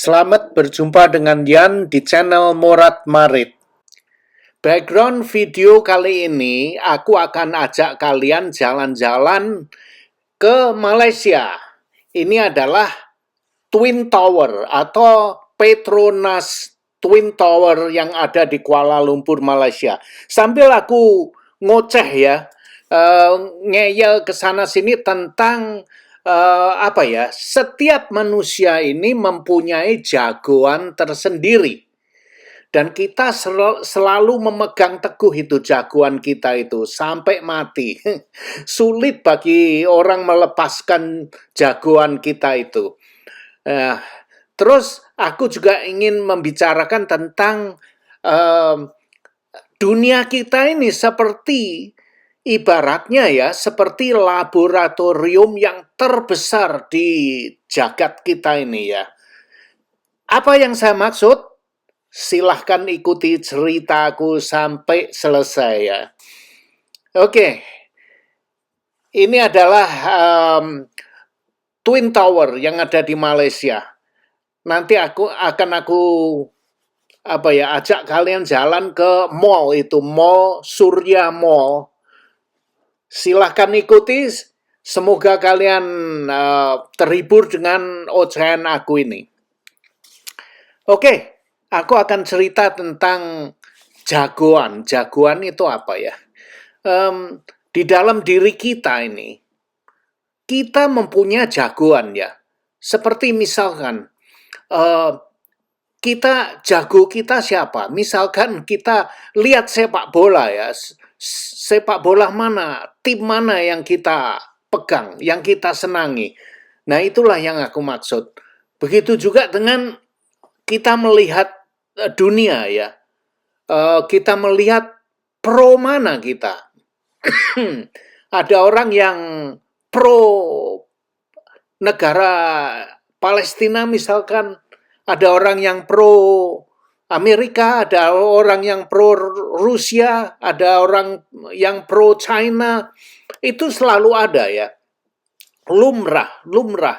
Selamat berjumpa dengan Yan di channel Morat Marit. Background video kali ini, aku akan ajak kalian jalan-jalan ke Malaysia. Ini adalah Twin Tower atau Petronas Twin Tower yang ada di Kuala Lumpur, Malaysia. Sambil aku ngoceh ya, ngeyel ke sana sini tentang setiap manusia ini mempunyai jagoan tersendiri. Dan kita selalu memegang teguh itu jagoan kita itu sampai mati. Sulit bagi orang melepaskan jagoan kita itu. Terus aku juga ingin membicarakan tentang dunia kita ini seperti ibaratnya ya, seperti laboratorium yang terbesar di jagat kita ini ya. Apa yang saya maksud? Silahkan ikuti ceritaku sampai selesai ya. Oke, ini adalah Twin Tower yang ada di Malaysia. Nanti aku ajak kalian jalan ke mall itu, Mall Surya Mall. Silahkan ikuti, semoga kalian terhibur dengan ocehan aku ini. Oke, aku akan cerita tentang jagoan. Jagoan itu apa ya? Di dalam diri kita ini, kita mempunyai jagoan ya. Seperti misalkan, jago kita siapa? Misalkan kita lihat sepak bola ya, sepak bola mana, tim mana yang kita pegang, yang kita senangi. Nah, itulah yang aku maksud. Begitu juga dengan kita melihat dunia ya. Kita melihat pro mana kita. Ada orang yang pro negara Palestina misalkan, ada orang yang pro Amerika, ada orang yang pro Rusia, ada orang yang pro China. Itu selalu ada ya. Lumrah,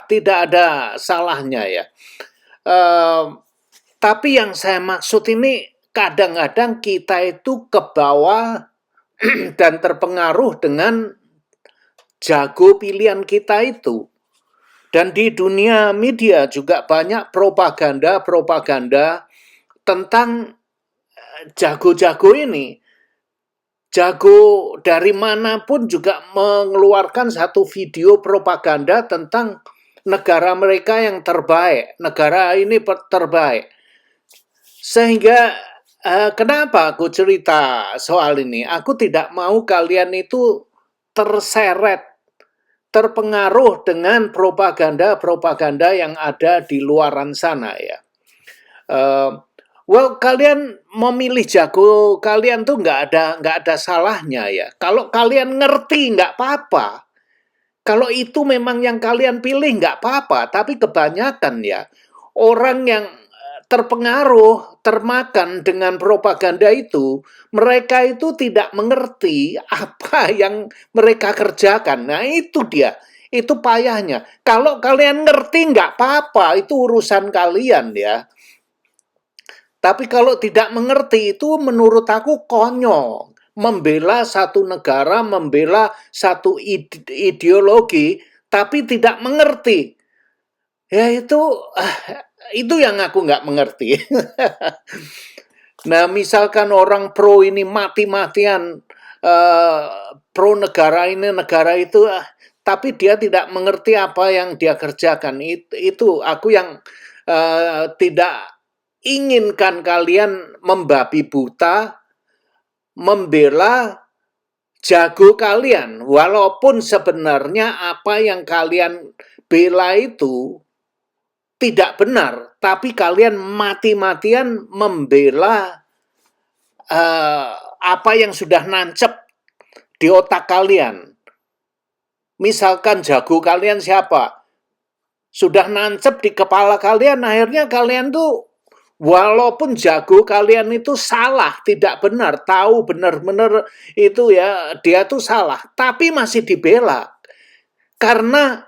tidak ada salahnya ya. Tapi yang saya maksud ini kadang-kadang kita itu ke bawah dan terpengaruh dengan jago pilihan kita itu. Dan di dunia media juga banyak propaganda tentang jago-jago ini. Jago dari manapun juga mengeluarkan satu video propaganda tentang negara mereka yang terbaik. Negara ini terbaik. Sehingga kenapa aku cerita soal ini? Aku tidak mau kalian itu terpengaruh dengan propaganda yang ada di luaran sana ya. Kalian memilih jago kalian tuh nggak ada salahnya ya. Kalau kalian ngerti nggak apa-apa. Kalau itu memang yang kalian pilih nggak apa-apa. Tapi kebanyakan ya orang yang terpengaruh, termakan dengan propaganda itu, mereka itu tidak mengerti apa yang mereka kerjakan. Nah itu dia, itu payahnya. Kalau kalian ngerti nggak apa-apa, itu urusan kalian ya. Tapi kalau tidak mengerti itu menurut aku konyol. Membela satu negara, membela satu ideologi, tapi tidak mengerti. Ya itu yang aku nggak mengerti. Nah, misalkan orang pro ini mati-matian, pro negara ini, negara itu, tapi dia tidak mengerti apa yang dia kerjakan. Itu aku yang tidak inginkan kalian membabi buta, membela jago kalian. Walaupun sebenarnya apa yang kalian bela itu tidak benar, tapi kalian mati-matian membela apa yang sudah nancep di otak kalian. Misalkan jago kalian siapa? Sudah nancep di kepala kalian, akhirnya kalian tuh walaupun jago kalian itu salah, tidak benar, tahu benar-benar itu ya, dia tuh salah, tapi masih dibela. Karena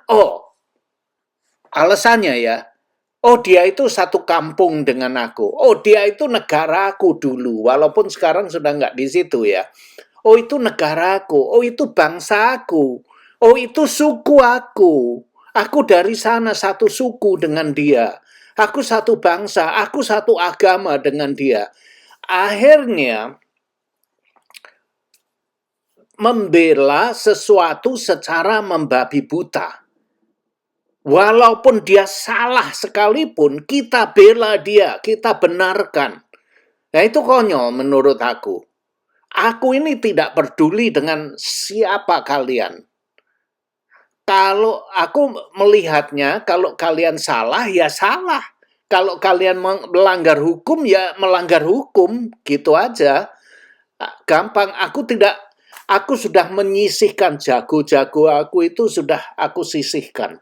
alasannya ya, Oh, dia itu satu kampung dengan aku. Oh, dia itu negaraku dulu, walaupun sekarang sudah nggak di situ ya. Oh, itu negaraku. Oh, itu bangsaku. Oh, itu suku aku. Aku dari sana satu suku dengan dia. Aku satu bangsa, aku satu agama dengan dia. Akhirnya membela sesuatu secara membabi buta. Walaupun dia salah sekalipun, kita bela dia, kita benarkan. Nah, itu konyol menurut aku. Aku ini tidak peduli dengan siapa kalian. Kalau aku melihatnya, kalau kalian salah, ya salah. Kalau kalian melanggar hukum, ya melanggar hukum. Gitu aja. Gampang, aku sudah menyisihkan jago-jago aku itu sudah aku sisihkan.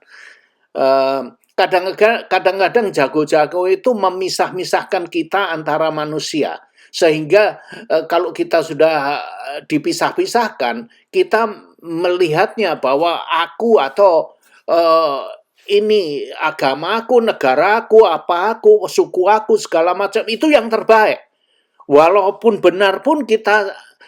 Kadang-kadang jago-jago itu memisah-misahkan kita antara manusia. Sehingga kalau kita sudah dipisah-pisahkan, kita melihatnya bahwa aku atau ini agamaku, negaraku, apa aku, suku aku, segala macam, itu yang terbaik. Walaupun benar pun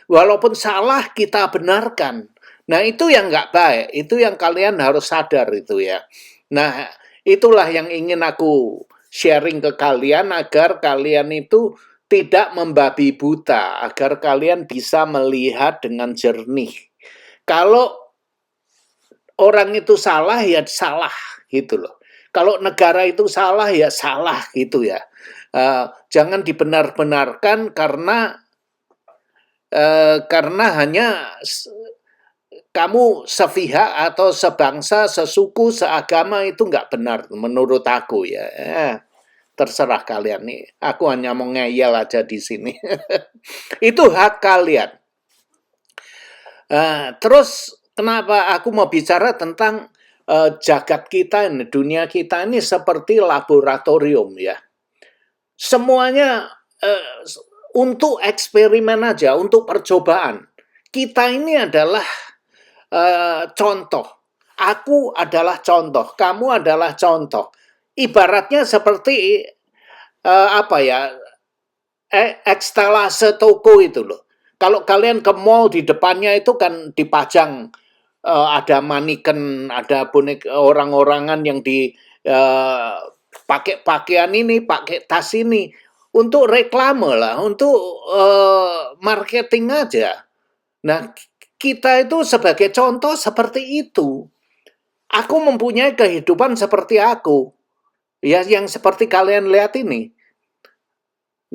walaupun salah kita benarkan. Nah, itu yang nggak baik. Itu yang kalian harus sadar itu ya. Nah, itulah yang ingin aku sharing ke kalian agar kalian itu tidak membabi buta, agar kalian bisa melihat dengan jernih. Kalau orang itu salah, ya salah gitu loh. Kalau negara itu salah, ya salah gitu ya. Jangan dibenar-benarkan karena hanya kamu sepihak atau sebangsa, sesuku, seagama itu nggak benar menurut aku ya. Terserah kalian nih. Aku hanya mau ngeyel aja di sini. Itu hak kalian. Terus kenapa aku mau bicara tentang jagat kita ini, dunia kita ini seperti laboratorium ya. Semuanya untuk eksperimen aja, untuk percobaan. Kita ini adalah contoh. Aku adalah contoh, kamu adalah contoh. Ibaratnya seperti apa ya? Ekstalase toko itu loh. Kalau kalian ke mall di depannya itu kan dipajang ada maniken, ada bonek orang-orangan yang di pakai pakaian ini, pakai tas ini untuk reklame lah, untuk marketing aja. Nah, kita itu sebagai contoh seperti itu. Aku mempunyai kehidupan seperti aku. Ya, yang seperti kalian lihat ini.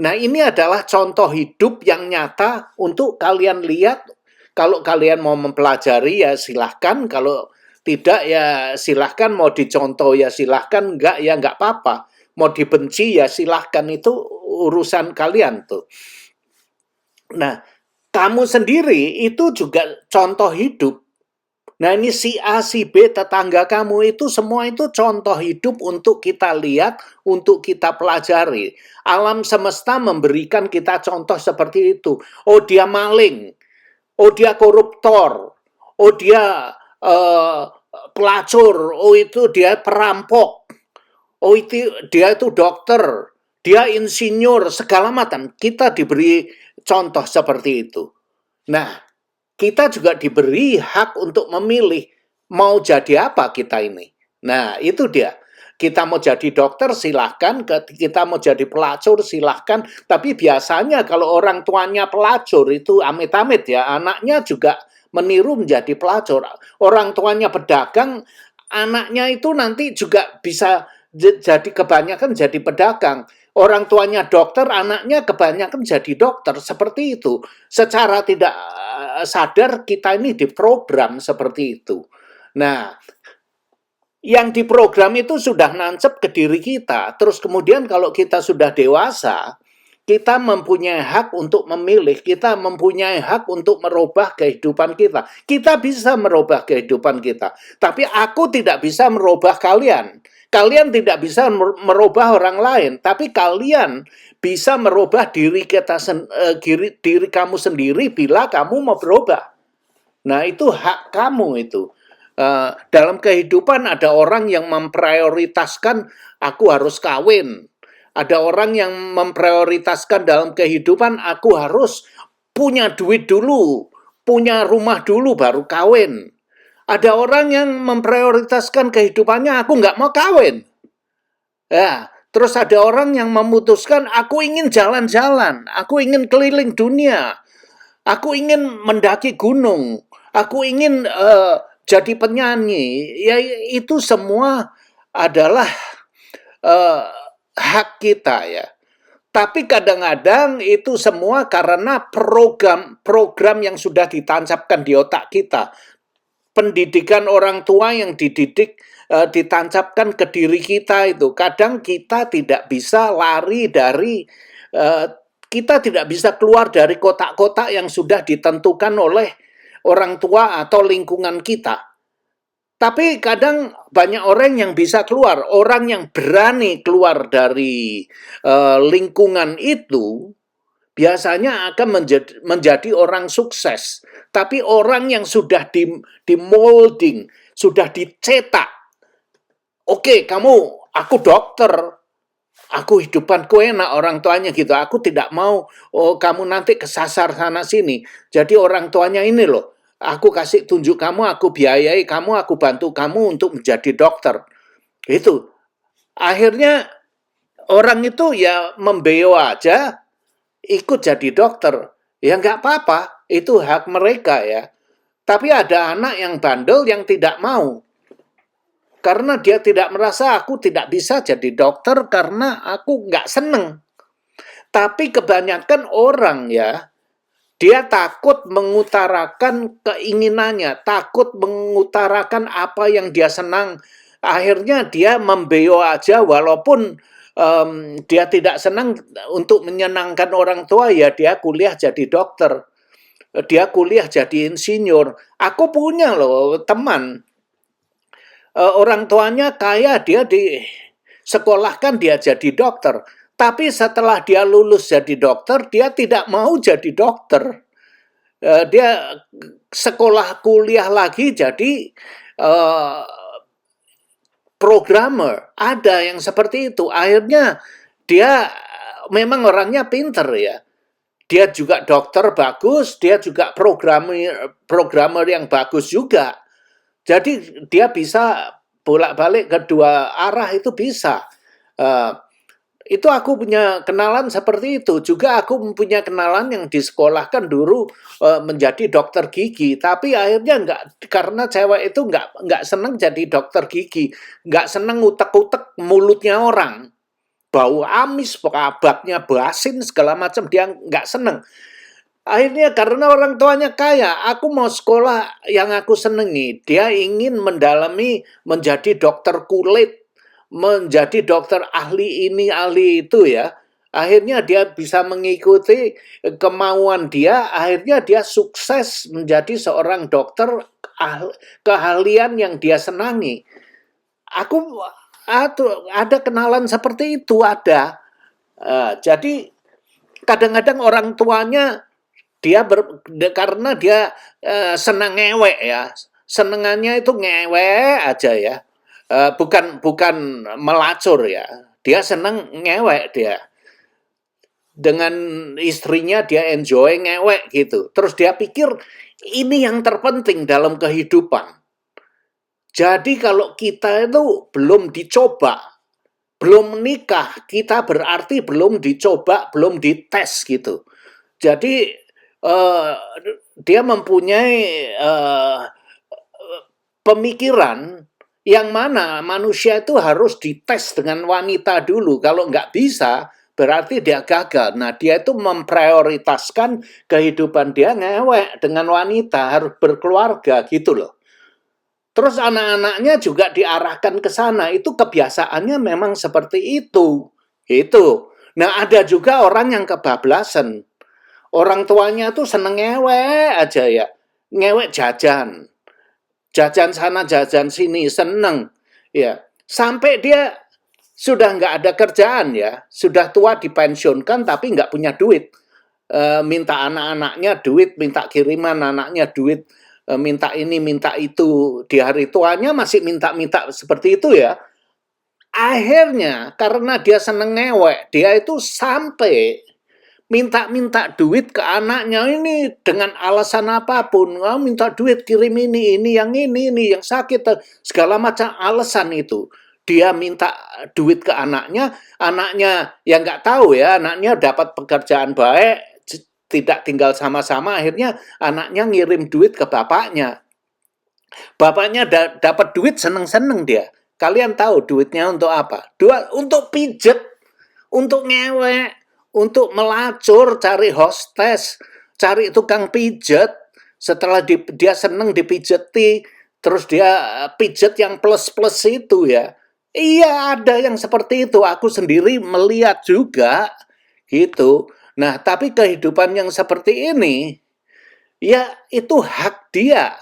Nah, ini adalah contoh hidup yang nyata untuk kalian lihat. Kalau kalian mau mempelajari ya silahkan, kalau tidak ya silahkan, mau dicontoh ya silahkan, enggak ya enggak apa-apa. Mau dibenci ya silahkan, itu urusan kalian tuh. Nah, kamu sendiri itu juga contoh hidup. Nah, ini si A, si B, tetangga kamu itu semua itu contoh hidup untuk kita lihat, untuk kita pelajari. Alam semesta memberikan kita contoh seperti itu. Oh, dia maling. Oh, dia koruptor. Oh, dia pelacur. Oh, itu dia perampok. Oh, dia itu dokter. Dia insinyur, segala macam. Kita diberi contoh seperti itu. Nah, kita juga diberi hak untuk memilih mau jadi apa kita ini. Nah, itu dia. Kita mau jadi dokter silahkan, kita mau jadi pelacur silahkan, tapi biasanya kalau orang tuanya pelacur itu amit-amit ya, anaknya juga meniru menjadi pelacur. Orang tuanya pedagang, anaknya itu nanti juga bisa jadi kebanyakan jadi pedagang. Orang tuanya dokter, anaknya kebanyakan jadi dokter, seperti itu. Secara tidak sadar kita ini diprogram seperti itu. Nah, yang diprogram itu sudah nancep ke diri kita. Terus kemudian kalau kita sudah dewasa, kita mempunyai hak untuk memilih, kita mempunyai hak untuk merubah kehidupan kita. Kita bisa merubah kehidupan kita, tapi aku tidak bisa merubah kalian. Kalian tidak bisa merubah orang lain, tapi kalian bisa merubah diri kamu sendiri bila kamu mau berubah. Nah, itu hak kamu itu. Dalam kehidupan ada orang yang memprioritaskan aku harus kawin. Ada orang yang memprioritaskan dalam kehidupan aku harus punya duit dulu, punya rumah dulu baru kawin. Ada orang yang memprioritaskan kehidupannya aku nggak mau kawin. Ya, terus ada orang yang memutuskan aku ingin jalan-jalan, aku ingin keliling dunia, aku ingin mendaki gunung, aku ingin jadi penyanyi. Ya itu semua adalah uh, hak kita ya. Tapi kadang-kadang itu semua karena program yang sudah ditancapkan di otak kita. Pendidikan orang tua yang ditancapkan ke diri kita itu. Kadang kita tidak bisa lari dari, kita tidak bisa keluar dari kotak-kotak yang sudah ditentukan oleh orang tua atau lingkungan kita. Tapi kadang banyak orang yang bisa keluar, orang yang berani keluar dari lingkungan itu biasanya akan menjadi orang sukses. Tapi orang yang sudah di molding, sudah dicetak, oke, aku dokter, aku hidupanku enak, orang tuanya gitu. Aku tidak mau kamu nanti kesasar sana sini. Jadi orang tuanya ini loh, aku kasih tunjuk kamu, aku biayai kamu, aku bantu kamu untuk menjadi dokter. Itu. Akhirnya orang itu ya membeo aja, ikut jadi dokter. Ya nggak apa-apa, itu hak mereka ya. Tapi ada anak yang bandel yang tidak mau. Karena dia tidak merasa aku tidak bisa jadi dokter karena aku nggak seneng. Tapi kebanyakan orang ya, dia takut mengutarakan keinginannya, takut mengutarakan apa yang dia senang. Akhirnya dia membeo aja walaupun dia tidak senang untuk menyenangkan orang tua, ya dia kuliah jadi dokter. Dia kuliah jadi insinyur. Aku punya loh teman, orang tuanya kaya, dia disekolahkan dia jadi dokter. Tapi setelah dia lulus jadi dokter, dia tidak mau jadi dokter. Dia sekolah kuliah lagi jadi programmer. Ada yang seperti itu. Akhirnya dia memang orangnya pinter ya. Dia juga dokter bagus, dia juga programmer yang bagus juga. Jadi dia bisa bolak-balik kedua arah itu bisa. Itu aku punya kenalan seperti itu. Juga aku punya kenalan yang disekolahkan dulu menjadi dokter gigi. Tapi akhirnya enggak, karena cewek itu enggak seneng jadi dokter gigi. Enggak seneng utek-utek mulutnya orang. Bau amis, ababnya basin, segala macam. Dia enggak seneng. Akhirnya karena orang tuanya kaya, aku mau sekolah yang aku senengi. Dia ingin mendalami menjadi dokter kulit, menjadi dokter ahli ini, ahli itu ya. Akhirnya dia bisa mengikuti kemauan dia, akhirnya dia sukses menjadi seorang dokter keahlian yang dia senangi. Aku ada kenalan seperti itu, ada. Jadi kadang-kadang orang tuanya karena dia senang ngewek ya, senengannya itu ngewek aja ya, bukan melacur ya, dia senang ngewek dia. Dengan istrinya dia enjoy ngewek gitu, terus dia pikir ini yang terpenting dalam kehidupan. Jadi kalau kita itu belum dicoba, belum menikah, kita berarti belum dicoba, belum dites gitu. Jadi dia mempunyai pemikiran yang mana manusia itu harus dites dengan wanita dulu. Kalau nggak bisa, berarti dia gagal. Nah, dia itu memprioritaskan kehidupan dia ngewek dengan wanita, harus berkeluarga gitu loh. Terus anak-anaknya juga diarahkan ke sana. Itu kebiasaannya memang seperti itu. Itu. Nah, ada juga orang yang kebablasan. Orang tuanya tuh seneng ngewek aja ya. Ngewek jajan. Jajan sana, jajan sini, seneng. Ya. Sampai dia sudah nggak ada kerjaan ya. Sudah tua dipensiunkan tapi nggak punya duit. Minta anak-anaknya duit, minta kiriman anaknya duit. minta ini, minta itu, di hari tuanya masih minta-minta seperti itu ya. Akhirnya karena dia seneng ngewek, dia itu sampai minta-minta duit ke anaknya ini dengan alasan apapun. Minta duit, kirim ini yang sakit, segala macam alasan itu. Dia minta duit ke anaknya ya nggak tahu ya, anaknya dapat pekerjaan baik, tidak tinggal sama-sama, akhirnya anaknya ngirim duit ke bapaknya. Bapaknya dapat duit, seneng-seneng dia. Kalian tahu duitnya untuk apa? Untuk pijet, untuk ngewek, untuk melacur, cari hostess, cari tukang pijet. Setelah dia seneng dipijeti, terus dia pijet yang plus-plus itu ya. Iya, ada yang seperti itu. Aku sendiri melihat juga gitu. Nah, tapi kehidupan yang seperti ini, ya itu hak dia.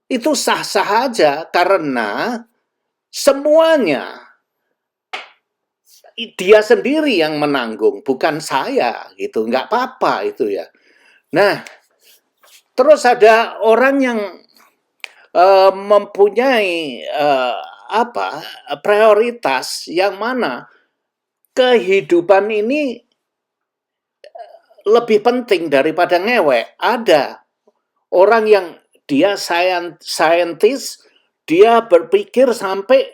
Itu sah-sah aja karena semuanya dia sendiri yang menanggung, bukan saya gitu. Nggak apa-apa itu ya. Nah, terus ada orang yang mempunyai prioritas yang mana kehidupan ini lebih penting daripada ngewek. Ada orang yang dia saintis, dia berpikir sampai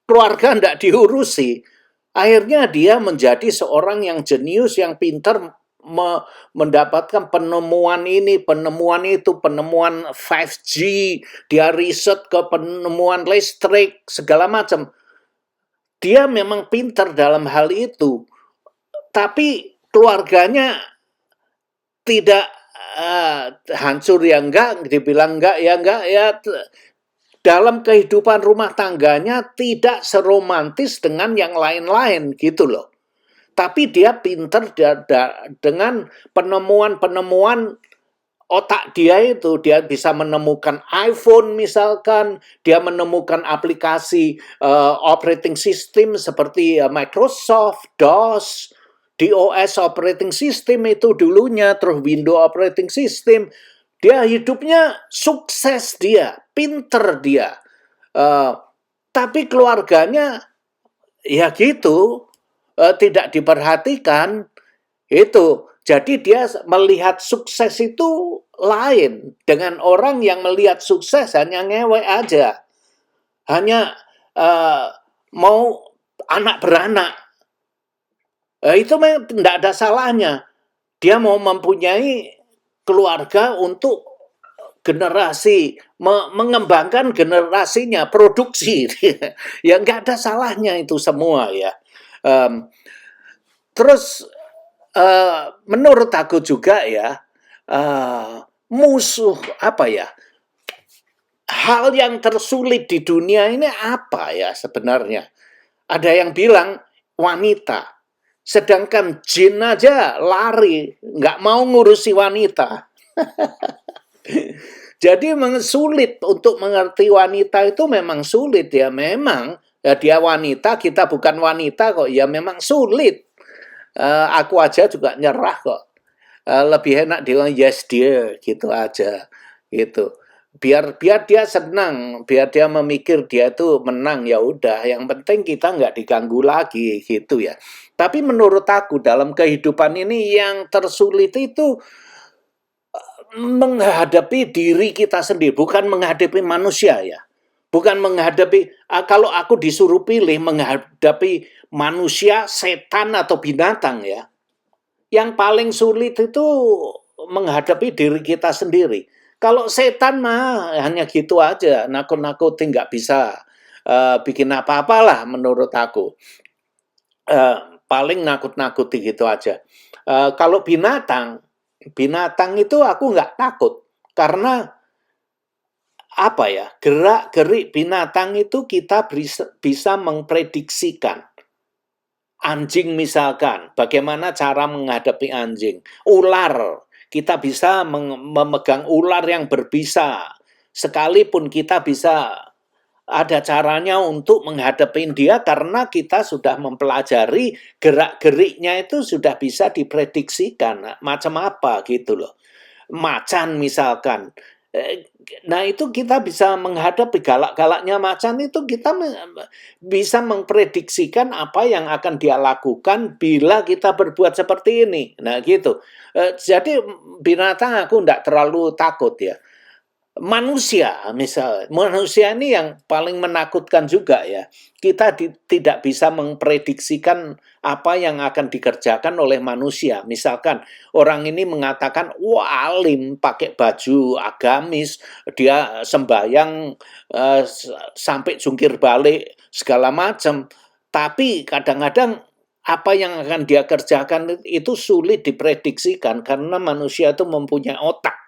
keluarga tidak diurusi. Akhirnya dia menjadi seorang yang jenius, yang pintar, mendapatkan penemuan ini, penemuan itu, penemuan 5G, dia riset ke penemuan listrik, segala macam. Dia memang pintar dalam hal itu, tapi keluarganya tidak hancur ya enggak, dibilang enggak ya, dalam kehidupan rumah tangganya tidak seromantis dengan yang lain-lain gitu loh. Tapi dia pintar dengan penemuan-penemuan otak dia itu. Dia bisa menemukan iPhone misalkan, dia menemukan aplikasi operating system seperti Microsoft, DOS operating system itu dulunya, terus Windows operating system. Dia hidupnya sukses, dia pinter dia. Tapi keluarganya ya gitu, tidak diperhatikan itu. Jadi dia melihat sukses itu lain dengan orang yang melihat sukses hanya ngewek aja, hanya mau anak beranak. Itu memang tidak ada salahnya. Dia mau mempunyai keluarga untuk generasi, mengembangkan generasinya, produksi. Ya nggak ada salahnya itu semua ya. Terus menurut aku juga ya, musuh apa ya, hal yang tersulit di dunia ini apa ya sebenarnya? Ada yang bilang wanita, sedangkan jin aja lari, nggak mau ngurusi wanita. Jadi memang sulit untuk mengerti wanita, itu memang sulit ya. Memang ya, dia wanita, kita bukan wanita kok. Ya memang sulit. Aku aja juga nyerah kok. Lebih enak dia yes dear gitu aja gitu. Biar dia senang, biar dia memikir dia itu menang, ya udah. Yang penting kita nggak diganggu lagi gitu ya. Tapi menurut aku dalam kehidupan ini yang tersulit itu menghadapi diri kita sendiri, bukan menghadapi manusia ya. Bukan menghadapi, kalau aku disuruh pilih menghadapi manusia, setan atau binatang ya. Yang paling sulit itu menghadapi diri kita sendiri. Kalau setan mah hanya gitu aja, nakut-nakuti, nggak bisa bikin apa-apalah menurut aku. Paling nakut-nakuti gitu aja. Kalau binatang itu aku nggak takut, karena apa ya, gerak-gerik binatang itu kita bisa memprediksikan. Anjing misalkan, bagaimana cara menghadapi anjing. Ular, kita bisa memegang ular yang berbisa. Sekalipun kita bisa ada caranya untuk menghadapi dia, karena kita sudah mempelajari gerak-geriknya itu sudah bisa diprediksikan macam apa gitu loh. Macan misalkan, Nah, itu kita bisa menghadapi galak-galaknya macan itu kita bisa memprediksikan apa yang akan dia lakukan bila kita berbuat seperti ini. Nah, gitu. Jadi binatang aku enggak terlalu takut ya. Manusia ini yang paling menakutkan juga ya. Kita tidak bisa memprediksikan apa yang akan dikerjakan oleh manusia. Misalkan orang ini mengatakan, wah alim, pakai baju agamis, dia sembahyang sampai jungkir balik segala macam. Tapi kadang-kadang apa yang akan dia kerjakan itu sulit diprediksikan karena manusia itu mempunyai otak.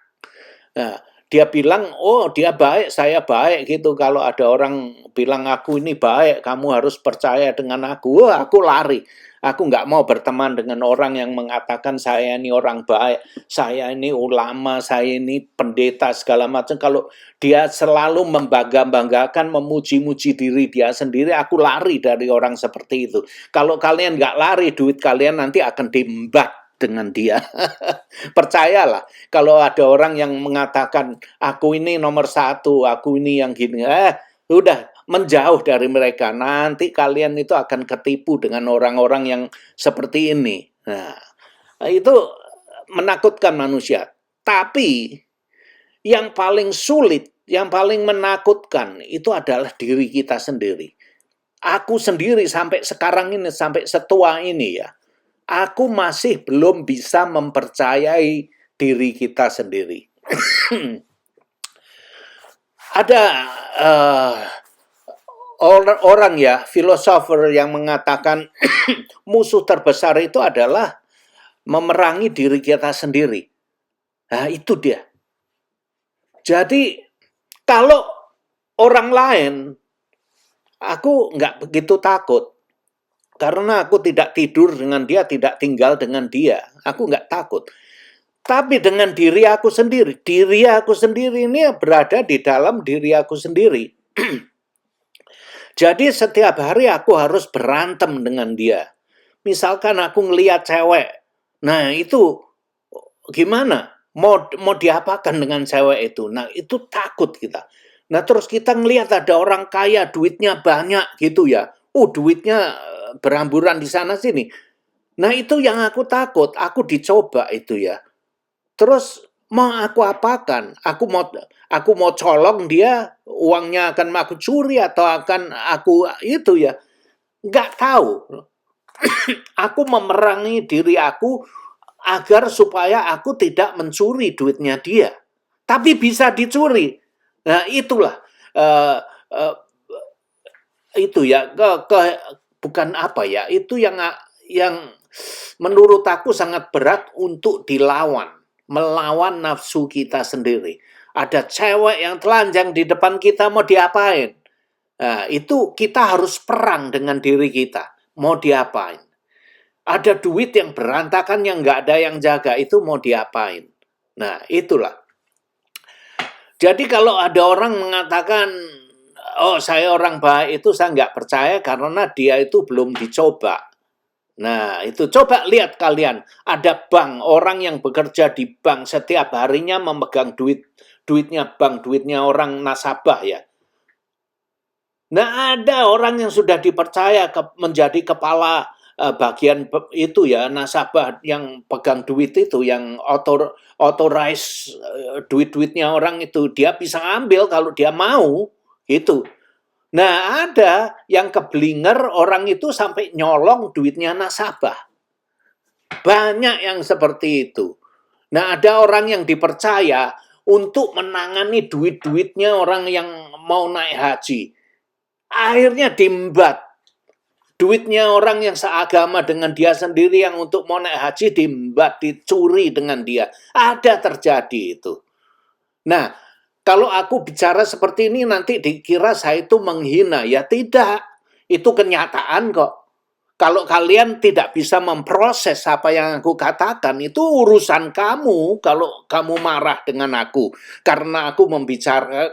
Nah, dia bilang, oh dia baik, saya baik gitu. Kalau ada orang bilang aku ini baik, kamu harus percaya dengan aku. Wah, aku lari. Aku nggak mau berteman dengan orang yang mengatakan saya ini orang baik, saya ini ulama, saya ini pendeta segala macam. Kalau dia selalu membangga-banggakan, memuji-muji diri dia sendiri, aku lari dari orang seperti itu. Kalau kalian nggak lari, duit kalian nanti akan diembat dengan dia. Percayalah, kalau ada orang yang mengatakan aku ini nomor satu, aku ini yang gini, udah menjauh dari mereka. Nanti kalian itu akan ketipu dengan orang-orang yang seperti ini. Nah, itu menakutkan manusia. Tapi yang paling sulit, yang paling menakutkan itu adalah diri kita sendiri. Aku sendiri sampai sekarang ini, sampai setua ini ya, aku masih belum bisa mempercayai diri kita sendiri. Ada orang ya, filosofer yang mengatakan musuh terbesar itu adalah memerangi diri kita sendiri. Nah, itu dia. Jadi, kalau orang lain, aku nggak begitu takut. Karena aku tidak tidur dengan dia, tidak tinggal dengan dia. Aku nggak takut. Tapi dengan diri aku sendiri ini berada di dalam diri aku sendiri. Jadi setiap hari aku harus berantem dengan dia. Misalkan aku ngelihat cewek, nah itu gimana? Mau diapakan dengan cewek itu? Nah itu takut kita. Nah terus kita ngelihat ada orang kaya, duitnya banyak gitu ya. Duitnya beramburan di sana sini. Nah itu yang aku takut, aku dicoba itu ya. Terus mau aku apakan? Aku mau colong dia, uangnya akan aku curi atau akan aku itu ya. Nggak tahu. Aku memerangi diri aku agar supaya aku tidak mencuri duitnya dia. Tapi bisa dicuri. Nah itulah. Itu ya. Bukan apa ya. Itu yang menurut aku sangat berat untuk dilawan. Melawan nafsu kita sendiri. Ada cewek yang telanjang di depan kita, mau diapain? Nah, itu kita harus perang dengan diri kita. Mau diapain? Ada duit yang berantakan yang nggak ada yang jaga, itu mau diapain? Nah, itulah. Jadi kalau ada orang mengatakan, oh saya orang baik, itu saya nggak percaya karena dia itu belum dicoba. Nah, itu coba lihat kalian, ada bank, orang yang bekerja di bank setiap harinya memegang duitnya bank, duitnya orang nasabah ya. Nah, ada orang yang sudah dipercaya menjadi kepala bagian itu ya, nasabah yang pegang duit itu, yang authorize duit-duitnya orang itu, dia bisa ambil kalau dia mau, gitu. Nah, ada yang keblinger orang itu sampai nyolong duitnya nasabah. Banyak yang seperti itu. Nah, ada orang yang dipercaya untuk menangani duit-duitnya orang yang mau naik haji. Akhirnya diembat. Duitnya orang yang seagama dengan dia sendiri yang untuk mau naik haji diembat, dicuri dengan dia. Ada terjadi itu. Nah, kalau aku bicara seperti ini nanti dikira saya itu menghina. Ya tidak, itu kenyataan kok. Kalau kalian tidak bisa memproses apa yang aku katakan, itu urusan kamu kalau kamu marah dengan aku. Karena aku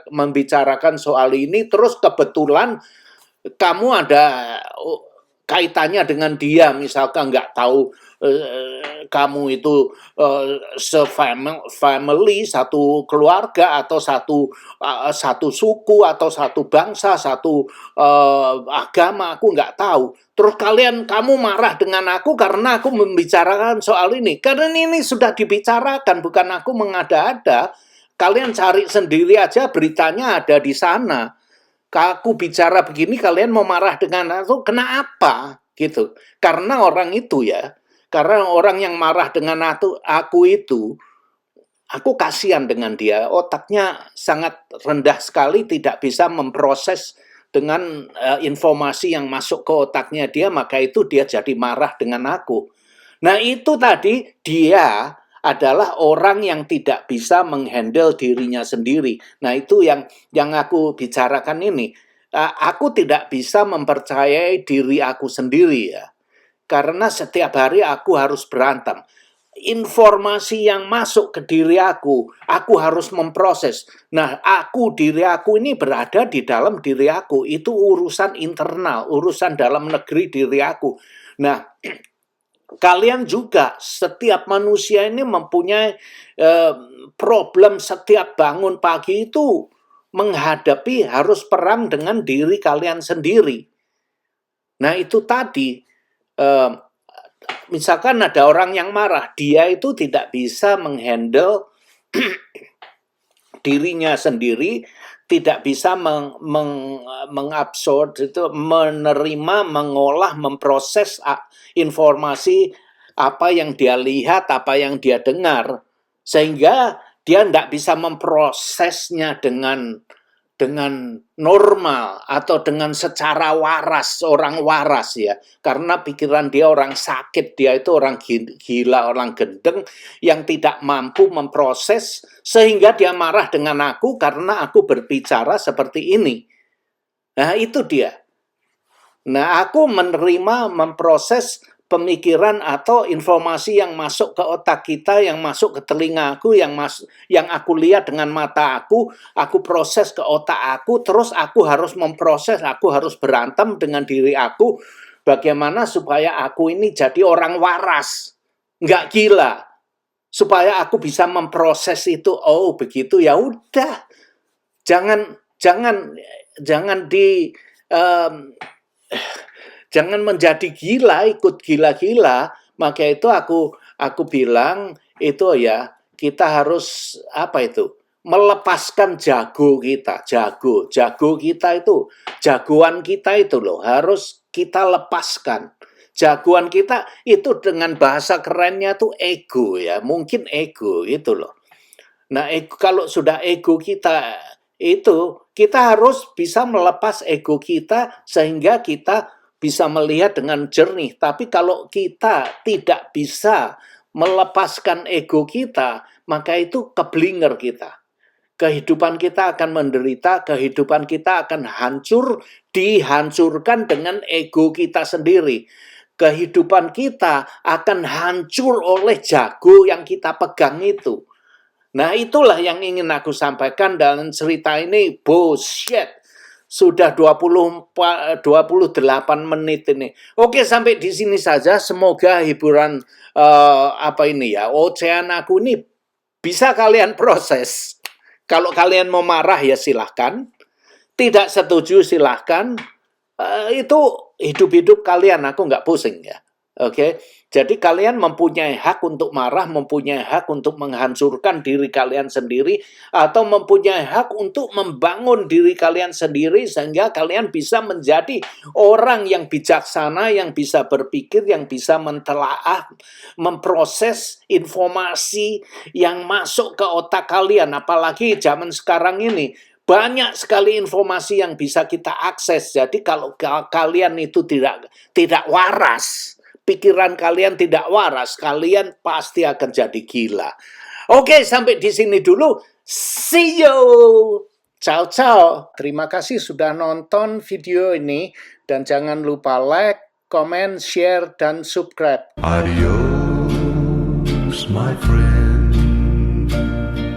membicarakan soal ini, terus kebetulan kamu ada kaitannya dengan dia, misalkan nggak tahu kamu itu family, satu keluarga atau satu suku atau satu bangsa, satu agama, aku nggak tahu. Terus kamu marah dengan aku karena aku membicarakan soal ini. Karena ini sudah dibicarakan, bukan aku mengada-ada. Kalian cari sendiri aja, beritanya ada di sana. Aku bicara begini, kalian mau marah dengan aku, kenapa? Gitu. Karena orang itu ya, karena orang yang marah dengan aku itu, aku kasihan dengan dia, otaknya sangat rendah sekali, tidak bisa memproses dengan informasi yang masuk ke otaknya dia, maka itu dia jadi marah dengan aku. Nah itu tadi dia adalah orang yang tidak bisa menghandle dirinya sendiri. Nah itu yang aku bicarakan ini. Aku tidak bisa mempercayai diri aku sendiri ya. Karena setiap hari aku harus berantem. Informasi yang masuk ke diri aku harus memproses. Nah, diri aku ini berada di dalam diri aku. Itu urusan internal, urusan dalam negeri diri aku. Nah, kalian juga, setiap manusia ini mempunyai problem setiap bangun pagi itu menghadapi harus perang dengan diri kalian sendiri. Nah itu tadi, misalkan ada orang yang marah, dia itu tidak bisa menghandle dirinya sendiri, tidak bisa mengabsorb itu, menerima, mengolah, memproses informasi apa yang dia lihat, apa yang dia dengar, sehingga dia tidak bisa memprosesnya dengan normal atau dengan secara waras, orang waras ya, karena pikiran dia orang sakit, dia itu orang gila, orang gendeng yang tidak mampu memproses, sehingga dia marah dengan aku karena aku berbicara seperti ini. Nah itu dia. Nah aku menerima, memproses pemikiran atau informasi yang masuk ke otak kita, yang masuk ke telinga aku, yang aku lihat dengan mata aku proses ke otak aku, terus aku harus memproses, aku harus berantem dengan diri aku, bagaimana supaya aku ini jadi orang waras, nggak gila, supaya aku bisa memproses itu. Oh begitu, ya udah, jangan menjadi gila, ikut gila-gila. Maka itu aku bilang itu ya, kita harus melepaskan jago kita, jago kita itu, jagoan kita itu loh, harus kita lepaskan. Jagoan kita itu dengan bahasa kerennya tuh ego ya, mungkin ego itu loh. Nah, kalau sudah ego kita itu, kita harus bisa melepas ego kita sehingga kita bisa melihat dengan jernih. Tapi kalau kita tidak bisa melepaskan ego kita, maka itu keblinger kita. Kehidupan kita akan menderita, kehidupan kita akan hancur, dihancurkan dengan ego kita sendiri. Kehidupan kita akan hancur oleh jago yang kita pegang itu. Nah itulah yang ingin aku sampaikan dalam cerita ini. Bullshit. Sudah 28 menit ini. Oke, sampai di sini saja. Semoga hiburan ocehan aku ini bisa kalian proses. Kalau kalian mau marah ya silahkan. Tidak setuju silahkan. Itu hidup-hidup kalian, aku nggak pusing ya. Oke, jadi kalian mempunyai hak untuk marah, mempunyai hak untuk menghancurkan diri kalian sendiri, atau mempunyai hak untuk membangun diri kalian sendiri sehingga kalian bisa menjadi orang yang bijaksana, yang bisa berpikir, yang bisa mentelaah, memproses informasi yang masuk ke otak kalian. Apalagi zaman sekarang ini, banyak sekali informasi yang bisa kita akses. Jadi kalau kalian itu tidak waras, pikiran kalian tidak waras, kalian pasti akan jadi gila. Oke, sampai di sini dulu. See you. Ciao, ciao. Terima kasih sudah nonton video ini. Dan jangan lupa like, comment, share, dan subscribe. Adios, my friend.